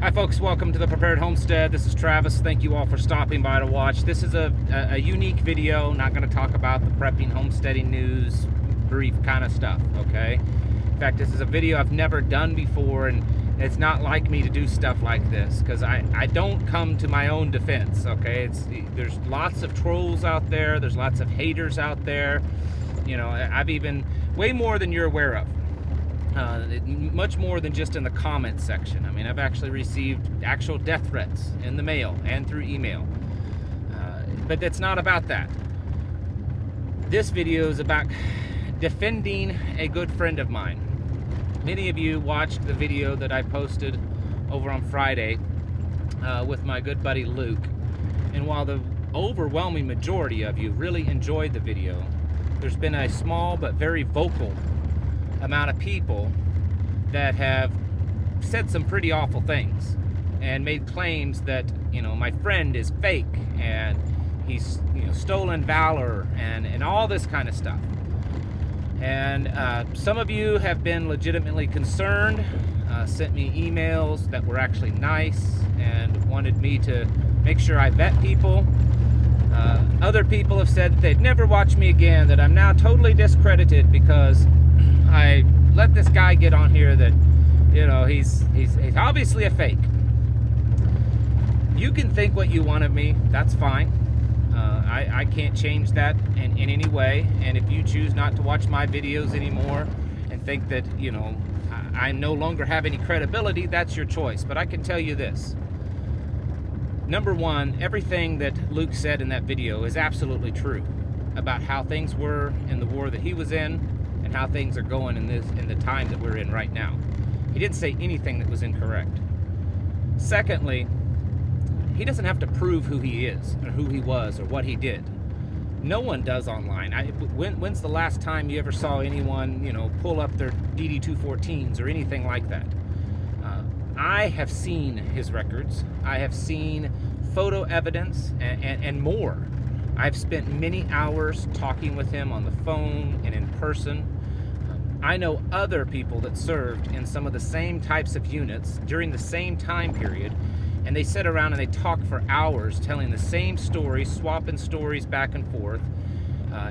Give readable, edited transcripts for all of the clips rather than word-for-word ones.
Hi folks, welcome to the Prepared Homestead. This is Travis. Thank you all for stopping by to watch. This is a unique video. Not going to talk about the prepping homesteading news, brief kind of stuff, okay? In fact, this is a video I've never done before, and it's not like me to do stuff like this because I don't come to my own defense, okay? There's lots of trolls out there. There's lots of haters out there. You know, I've even, way more than you're aware of. Much more than just in the comments section. I mean, I've actually received actual death threats in the mail and through email. But it's not about that. This video is about defending a good friend of mine. Many of you watched the video that I posted over on Friday with my good buddy Luke. And while the overwhelming majority of you really enjoyed the video, there's been a small but very vocal amount of people that have said some pretty awful things and made claims that, you know, my friend is fake and he's, you know, stolen valor and all this kind of stuff. And some of you have been legitimately concerned, sent me emails that were actually nice and wanted me to make sure I vet people. Other people have said that they'd never watch me again, that I'm now totally discredited because I let this guy get on here that, you know, he's obviously a fake. You can think what you want of me, that's fine. I can't change that in any way. And if you choose not to watch my videos anymore and think that, you know, I no longer have any credibility, that's your choice. But I can tell you this. Number one, everything that Luke said in that video is absolutely true about how things were in the war that he was in and how things are going in the time that we're in right now. He didn't say anything that was incorrect. Secondly, he doesn't have to prove who he is or who he was or what he did. No one does online. When's the last time you ever saw anyone, you know, pull up their DD-214s or anything like that? I have seen his records. I have seen photo evidence and more. I've spent many hours talking with him on the phone and in person. I know other people that served in some of the same types of units during the same time period, and they sit around and they talk for hours telling the same stories, swapping stories back and forth.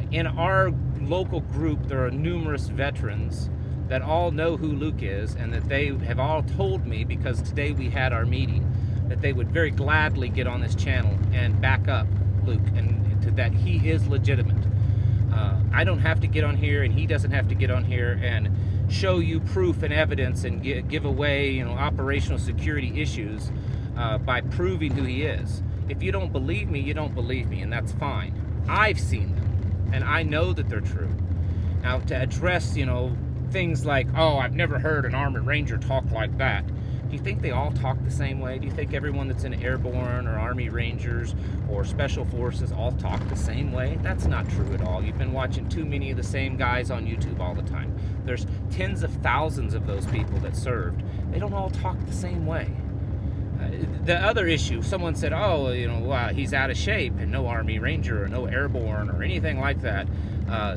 In our local group, there are numerous veterans that all know who Luke is, and that they have all told me, because today we had our meeting, that they would very gladly get on this channel and back up Luke and that he is legitimate. I don't have to get on here, and he doesn't have to get on here and show you proof and evidence and give away, you know, operational security issues by proving who he is. If you don't believe me, you don't believe me, and that's fine. I've seen them, and I know that they're true. Now, to address, you know, things like, oh, I've never heard an Army Ranger talk like that. Do you think they all talk the same way? Do you think everyone that's in Airborne or Army Rangers or Special Forces all talk the same way? That's not true at all. You've been watching too many of the same guys on YouTube all the time. There's tens of thousands of those people that served. They don't all talk the same way. The other issue, someone said, oh, you know, wow, he's out of shape, and no Army Ranger or no Airborne or anything like that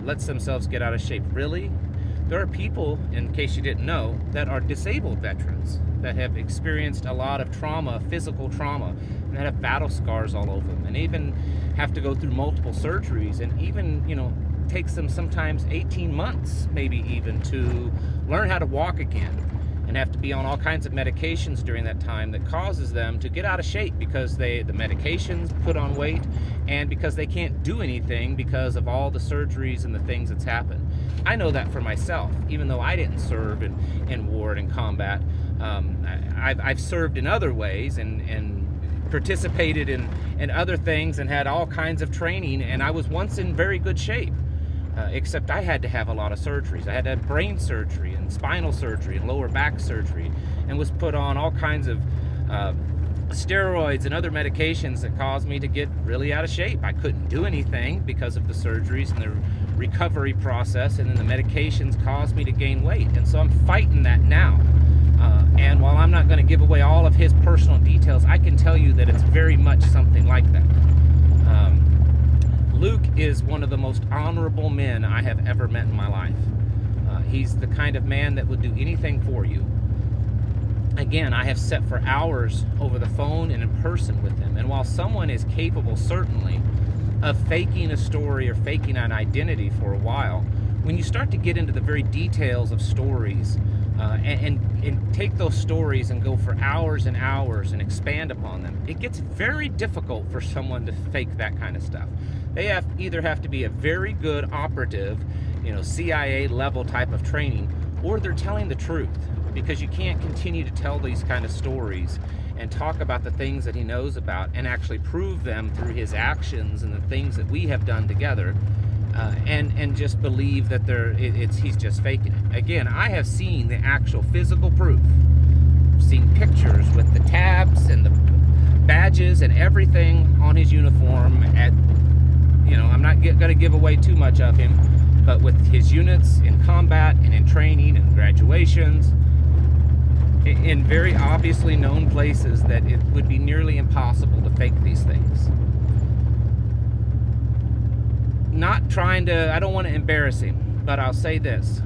lets themselves get out of shape. Really? There are people, in case you didn't know, that are disabled veterans that have experienced a lot of trauma, physical trauma, and that have battle scars all over them, and even have to go through multiple surgeries, and even, you know, takes them sometimes 18 months, maybe even, to learn how to walk again, and have to be on all kinds of medications during that time that causes them to get out of shape because the medications put on weight, and because they can't do anything because of all the surgeries and the things that's happened. I know that for myself, even though I didn't serve in war and in combat. I've served in other ways and participated in other things and had all kinds of training, and I was once in very good shape. Except I had to have a lot of surgeries. I had to have brain surgery and spinal surgery and lower back surgery, and was put on all kinds of steroids and other medications that caused me to get really out of shape. I couldn't do anything because of the surgeries and the recovery process, and then the medications caused me to gain weight. And so I'm fighting that now. And while I'm not going to give away all of his personal details, I can tell you that it's very much something like that. Luke is one of the most honorable men I have ever met in my life. He's the kind of man that would do anything for you. again, I have sat for hours over the phone and in person with him. And while someone is capable, certainly, of faking a story or faking an identity for a while, when you start to get into the very details of stories and take those stories and go for hours and hours and expand upon them, it gets very difficult for someone to fake that kind of stuff. They either have to be a very good operative, CIA level type of training, or they're telling the truth, because you can't continue to tell these kind of stories and talk about the things that he knows about and actually prove them through his actions and the things that we have done together, and just believe that he's just faking it. Again, I have seen the actual physical proof. I've seen pictures with the tabs and the badges and everything on his uniform I'm not going to give away too much of him, but with his units in combat and in training and graduations, in very obviously known places, that it would be nearly impossible to fake these things. I don't want to embarrass him, but I'll say this.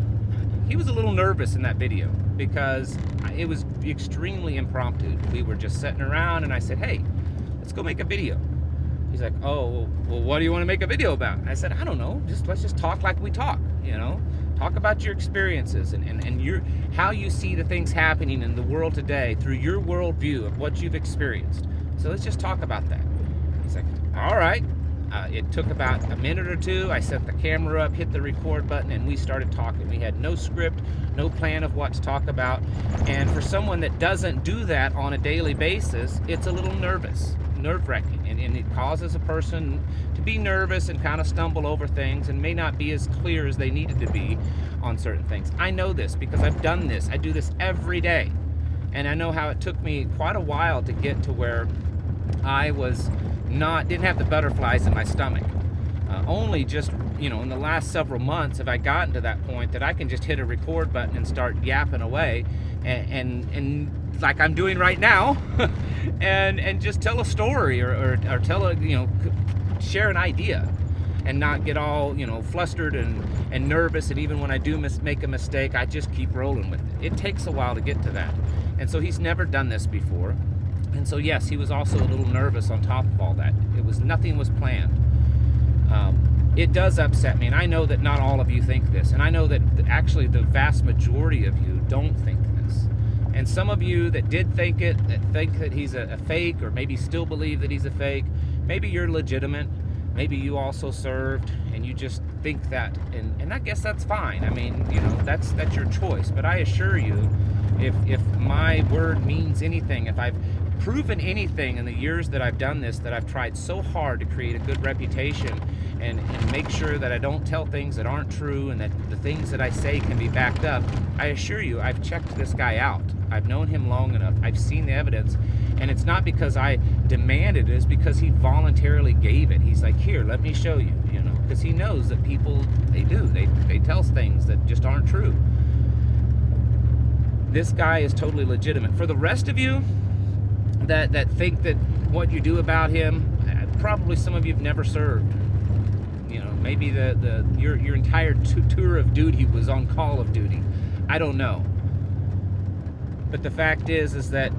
He was a little nervous in that video because it was extremely impromptu. We were just sitting around and I said, hey, let's go make a video. He's like, oh, well, what do you want to make a video about? And I said, I don't know. Let's just talk like we talk, Talk about your experiences and how you see the things happening in the world today through your worldview of what you've experienced. So let's just talk about that. He's like, all right. It took about a minute or two. I set the camera up, hit the record button, and we started talking. We had no script, no plan of what to talk about. And for someone that doesn't do that on a daily basis, it's a little nerve-wracking. And it causes a person to be nervous and kind of stumble over things and may not be as clear as they needed to be on certain things. I know this because I've done this. I do this every day. And I know how it took me quite a while to get to where I didn't have the butterflies in my stomach. Only just, in the last several months have I gotten to that point that I can just hit a record button and start yapping away and like I'm doing right now and just tell a story or tell share an idea and not get all, flustered and nervous. And even when I do make a mistake, I just keep rolling with it. It takes a while to get to that. And so he's never done this before. And so, yes, he was also a little nervous on top of all that. Nothing was planned. It does upset me, and I know that not all of you think this, and I know that actually the vast majority of you don't think this. And some of you that did think it, that think that he's a fake, or maybe still believe that he's a fake, maybe you're legitimate, maybe you also served, and you just think that, and I guess that's fine. I mean, that's your choice. But I assure you, if my word means anything, if I've proven anything in the years that I've done this, that I've tried so hard to create a good reputation and make sure that I don't tell things that aren't true and that the things that I say can be backed up, I assure you, I've checked this guy out. I've known him long enough. I've seen the evidence. And it's not because I demanded it, it's because he voluntarily gave it. He's like, here, let me show you, because he knows that people, they tell things that just aren't true. This guy is totally legitimate. For the rest of you that think that what you do about him, probably some of you have never served. Maybe your entire tour of duty was on Call of Duty. I don't know. But the fact is that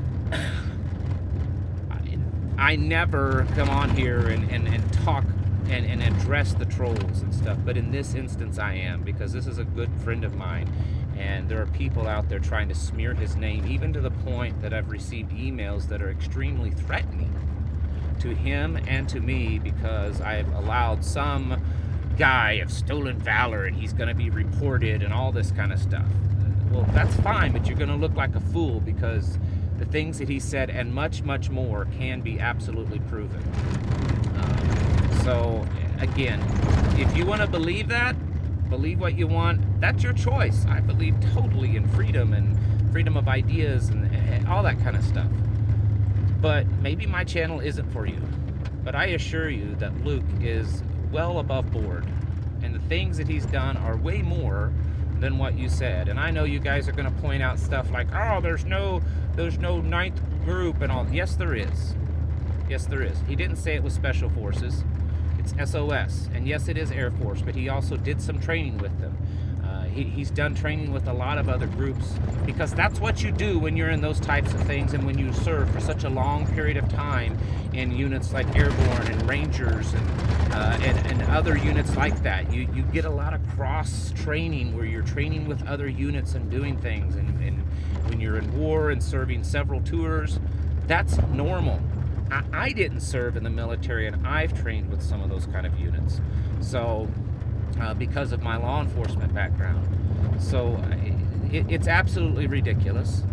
I never come on here and talk and address the trolls and stuff. But in this instance, I am, because this is a good friend of mine. And there are people out there trying to smear his name, even to the point that I've received emails that are extremely threatening to him and to me, because I've allowed some guy of stolen valor and he's going to be reported and all this kind of stuff. Well, that's fine, but you're going to look like a fool, because the things that he said and much, much more can be absolutely proven. So, again, if you want to believe what you want, that's your choice. I believe totally in freedom and freedom of ideas and all that kind of stuff. But maybe my channel isn't for you. But I assure you that Luke is well above board, and the things that he's done are way more than what you said. And I know you guys are going to point out stuff like, oh, there's no ninth group and all. Yes, there is. Yes, there is. He didn't say it was Special Forces. It's SOS. And yes, it is Air Force, but he also did some training with them. He's done training with a lot of other groups, because that's what you do when you're in those types of things, and when you serve for such a long period of time in units like Airborne and Rangers and other units like that. You get a lot of cross training where you're training with other units and doing things, and when you're in war and serving several tours, that's normal. I didn't serve in the military, and I've trained with some of those kind of units, so because of my law enforcement background. So it's absolutely ridiculous.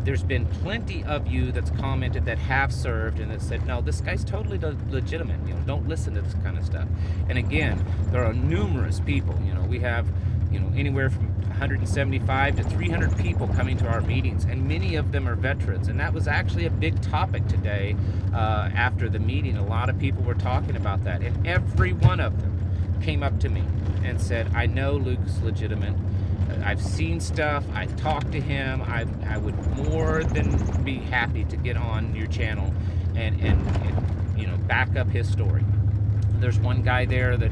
There's been plenty of you that's commented that have served and that said, no, this guy's totally legitimate. Don't listen to this kind of stuff. And again, there are numerous people. We have anywhere from 175 to 300 people coming to our meetings, and many of them are veterans. And that was actually a big topic today after the meeting. A lot of people were talking about that, and every one of them came up to me and said, I know Luke's legitimate. I've seen stuff. I've talked to him. I would more than be happy to get on your channel and back up his story. There's one guy there that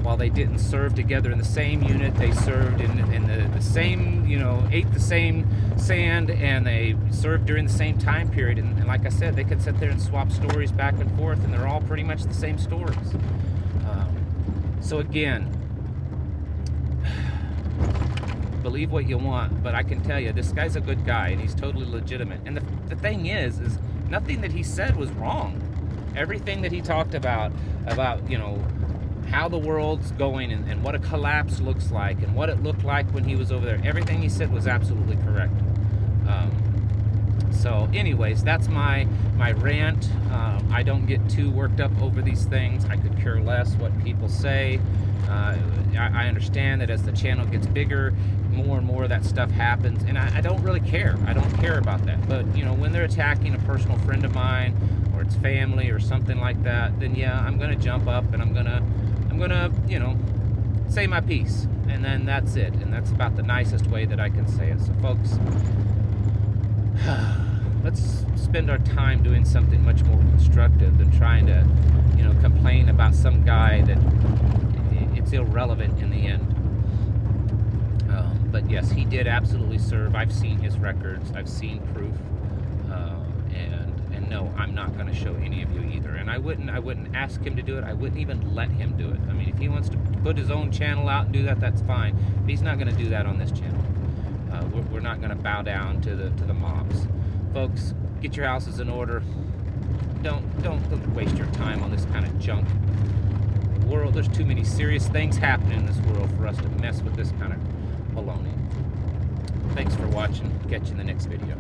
while they didn't serve together in the same unit, they served in the same, ate the same sand, and they served during the same time period. And like I said, they could sit there and swap stories back and forth, and they're all pretty much the same stories. So again, believe what you want, but I can tell you, this guy's a good guy, and he's totally legitimate. And the thing is nothing that he said was wrong. Everything that he talked about how the world's going and what a collapse looks like and what it looked like when he was over there, everything he said was absolutely correct. So anyways, that's my rant. I don't get too worked up over these things. I could care less what people say. I understand that as the channel gets bigger, more and more of that stuff happens, and I don't really care. I don't care about that. But when they're attacking a personal friend of mine, or it's family or something like that, then yeah, I'm gonna jump up and I'm gonna say my piece, and then that's it. And that's about the nicest way that I can say it. So folks, let's spend our time doing something much more constructive than trying to complain about some guy that it's irrelevant in the end. But yes, he did absolutely serve. I've seen his records. I've seen proof. And no, I'm not going to show any of you either. And I wouldn't ask him to do it. I wouldn't even let him do it. I mean, if he wants to put his own channel out and do that, that's fine. But he's not going to do that on this channel. We're not going to bow down to the mobs. Folks, get your houses in order. Don't waste your time on this kind of junk. The world, there's too many serious things happening in this world for us to mess with this kind of baloney. Thanks for watching. Catch you in the next video.